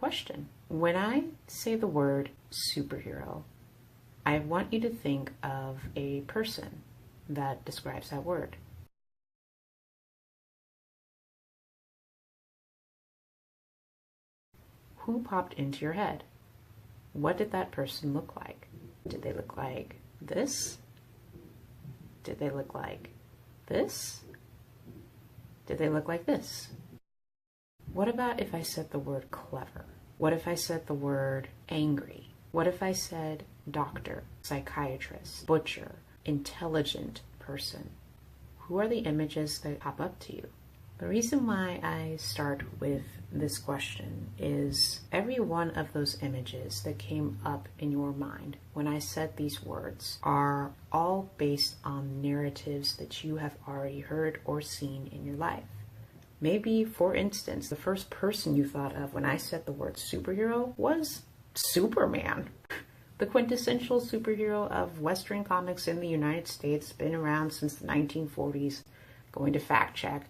question. When I say the word superhero, I want you to think of a person that describes that word. Who popped into your head? What did that person look like? Did they look like this? Did they look like this? Did they look like this? What about if I said the word clever? What if I said the word angry? What if I said doctor, psychiatrist, butcher, intelligent person? Who are the images that pop up to you? The reason why I start with this question is every one of those images that came up in your mind when I said these words are all based on narratives that you have already heard or seen in your life. Maybe, for instance, the first person you thought of when I said the word superhero was Superman. The quintessential superhero of Western comics in the United States, been around since the 1940s, going to fact check.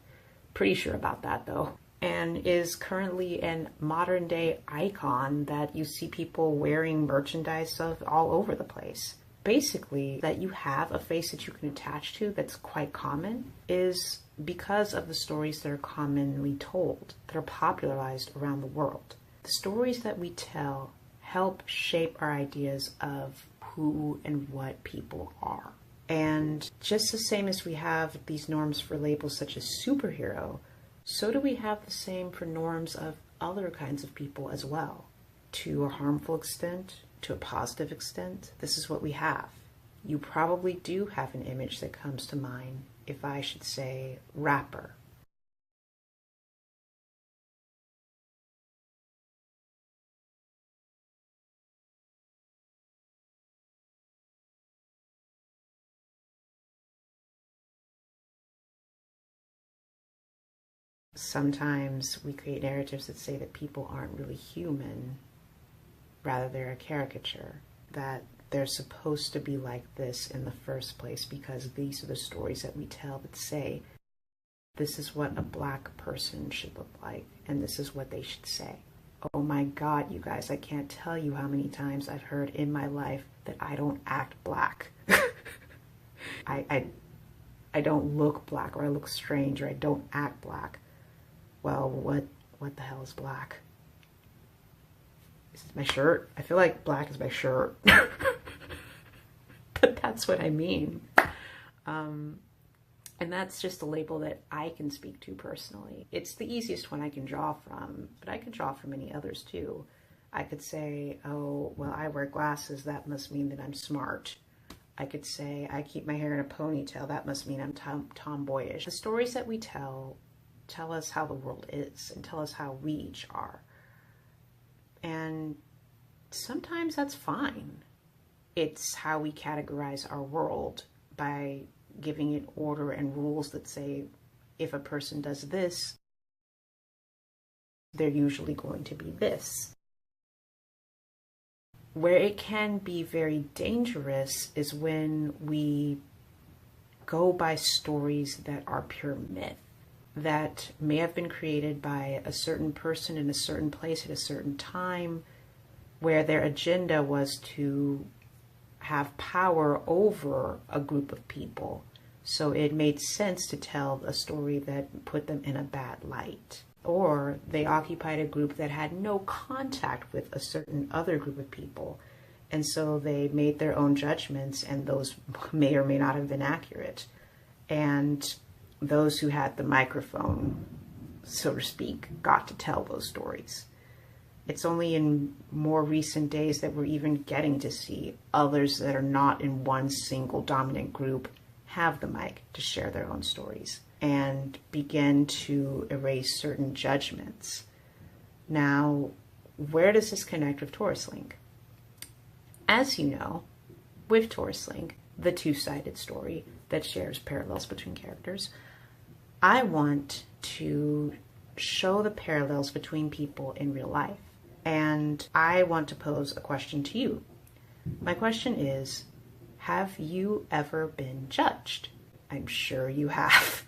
Pretty sure about that though. And is currently a modern day icon that you see people wearing merchandise of all over the place. Basically, that you have a face that you can attach to that's quite common is because of the stories that are commonly told, that are popularized around the world. The stories that we tell help shape our ideas of who and what people are. And just the same as we have these norms for labels such as superhero, so do we have the same for norms of other kinds of people as well. To a harmful extent, to a positive extent, this is what we have. You probably do have an image that comes to mind if I should say rapper. Sometimes we create narratives that say that people aren't really human, rather they're a caricature, that they're supposed to be like this in the first place because these are the stories that we tell that say this is what a black person should look like and this is what they should say. Oh my God, you guys, I can't tell you how many times I've heard in my life that I don't act black. I don't look black, or I look strange, or I don't act black. Well, what the hell is black? Is this my shirt? I feel like black is my shirt. But that's what I mean. And that's just a label that I can speak to personally. It's the easiest one I can draw from, but I could draw from many others too. I could say, oh, well, I wear glasses. That must mean that I'm smart. I could say, I keep my hair in a ponytail. That must mean I'm tomboyish. The stories that we tell us how the world is and tell us how we each are. And sometimes that's fine. It's how we categorize our world by giving it order and rules that say if a person does this, they're usually going to be this. Where it can be very dangerous is when we go by stories that are pure myth, that may have been created by a certain person in a certain place at a certain time, where their agenda was to have power over a group of people. So it made sense to tell a story that put them in a bad light. Or they occupied a group that had no contact with a certain other group of people. And so they made their own judgments, and those may or may not have been accurate. And those who had the microphone, so to speak, got to tell those stories. It's only in more recent days that we're even getting to see others that are not in one single dominant group have the mic to share their own stories and begin to erase certain judgments. Now, where does this connect with Torus Link? As you know, with Torus Link, the two-sided story that shares parallels between characters, I want to show the parallels between people in real life. And I want to pose a question to you. My question is, have you ever been judged? I'm sure you have.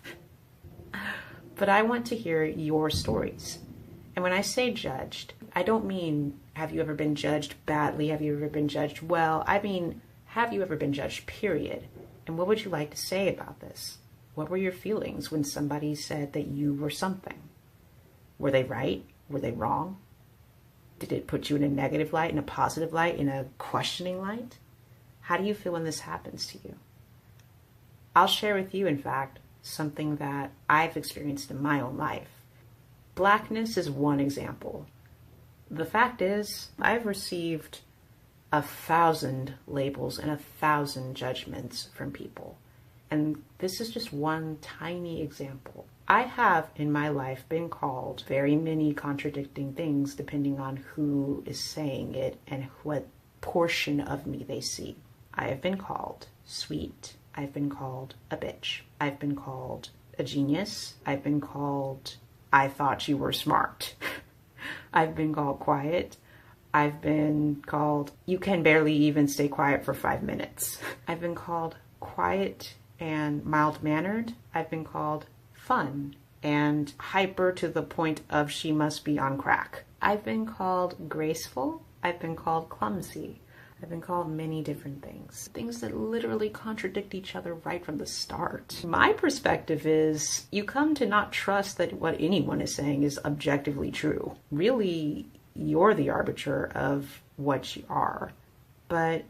But I want to hear your stories. And when I say judged, I don't mean, have you ever been judged badly? Have you ever been judged well? I mean, have you ever been judged, period? And what would you like to say about this? What were your feelings when somebody said that you were something? Were they right? Were they wrong? Did it put you in a negative light, in a positive light, in a questioning light? How do you feel when this happens to you? I'll share with you, in fact, something that I've experienced in my own life. Blackness is one example. The fact is, I've received 1,000 labels and 1,000 judgments from people. And this is just one tiny example. I have in my life been called very many contradicting things depending on who is saying it and what portion of me they see. I have been called sweet. I've been called a bitch. I've been called a genius. I've been called, I thought you were smart. I've been called quiet. I've been called, you can barely even stay quiet for 5 minutes. I've been called quiet and mild-mannered. I've been called fun and hyper to the point of she must be on crack. I've been called graceful. I've been called clumsy. I've been called many different things. Things that literally contradict each other right from the start. My perspective is you come to not trust that what anyone is saying is objectively true. Really, you're the arbiter of what you are. But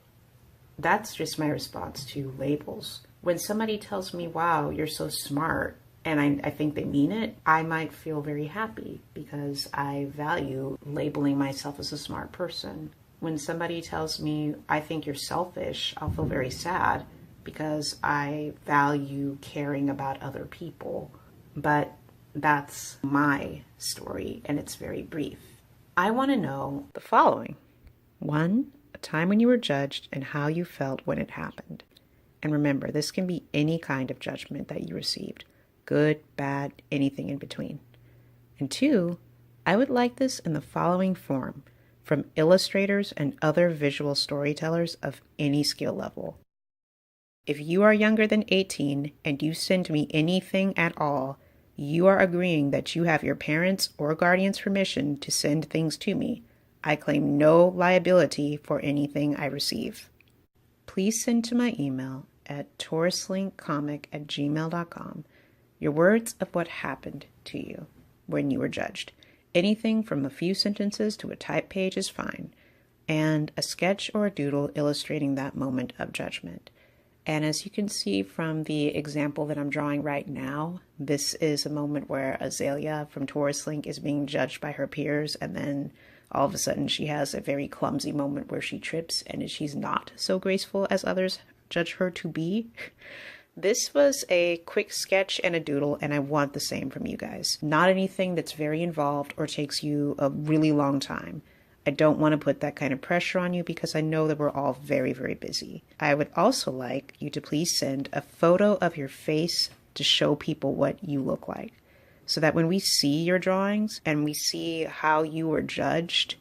that's just my response to labels. When somebody tells me, wow, you're so smart, and I think they mean it, I might feel very happy because I value labeling myself as a smart person. When somebody tells me, I think you're selfish, I'll feel very sad because I value caring about other people. But that's my story, and it's very brief. I want to know the following. 1, a time when you were judged and how you felt when it happened. And remember, this can be any kind of judgment that you received. Good, bad, anything in between. And 2, I would like this in the following form from illustrators and other visual storytellers of any skill level. If you are younger than 18 and you send me anything at all, you are agreeing that you have your parents' or guardian's permission to send things to me. I claim no liability for anything I receive. Please send to my email at toruslinkcomic@gmail.com your words of what happened to you when you were judged. Anything from a few sentences to a type page is fine, and a sketch or a doodle illustrating that moment of judgment. And as you can see from the example that I'm drawing right now, this is a moment where Azalea from Torus Link is being judged by her peers, and then all of a sudden she has a very clumsy moment where she trips and she's not so graceful as others judge her to be. This was a quick sketch and a doodle, and I want the same from you guys. Not anything that's very involved or takes you a really long time. I don't want to put that kind of pressure on you because I know that we're all very, very busy. I would also like you to please send a photo of your face to show people what you look like, so that when we see your drawings and we see how you were judged,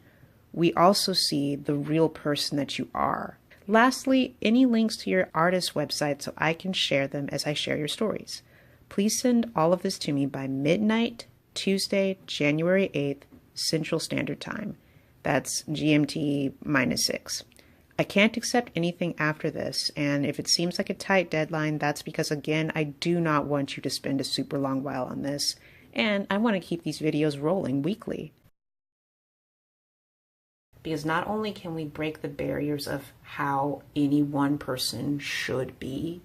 we also see the real person that you are. Lastly, any links to your artist website so I can share them as I share your stories. Please send all of this to me by midnight, Tuesday, January 8th, Central Standard Time. That's GMT -6. I can't accept anything after this, and if it seems like a tight deadline, that's because, again, I do not want you to spend a super long while on this, and I want to keep these videos rolling weekly. Because not only can we break the barriers of how any one person should be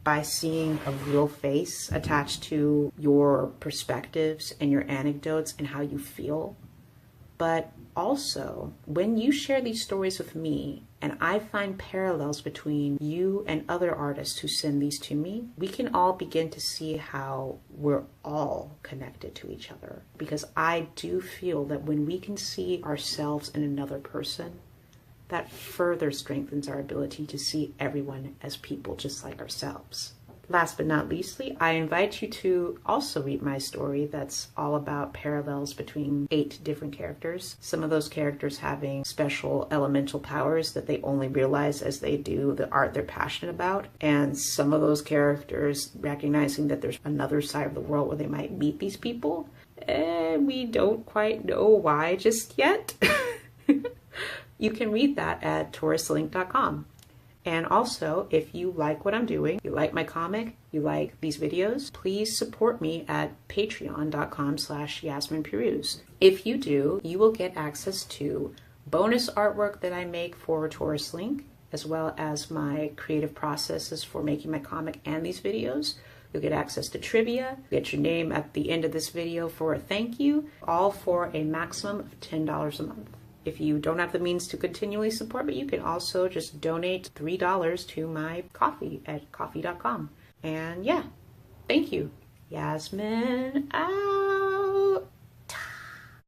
by seeing a real face attached to your perspectives and your anecdotes and how you feel, but also when you share these stories with me and I find parallels between you and other artists who send these to me, we can all begin to see how we're all connected to each other. Because I do feel that when we can see ourselves in another person, that further strengthens our ability to see everyone as people just like ourselves. Last but not leastly, I invite you to also read my story that's all about parallels between 8 different characters. Some of those characters having special elemental powers that they only realize as they do the art they're passionate about. And some of those characters recognizing that there's another side of the world where they might meet these people and we don't quite know why just yet. You can read that at toruslink.com. And also, if you like what I'm doing, you like my comic, you like these videos, please support me at patreon.com/YasminPeruse. If you do, you will get access to bonus artwork that I make for Torus Link, as well as my creative processes for making my comic and these videos. You'll get access to trivia, get your name at the end of this video for a thank you, all for a maximum of $10 a month. If you don't have the means to continually support me, you can also just donate $3 to my coffee at coffee.com. And yeah, thank you. Yasmin out.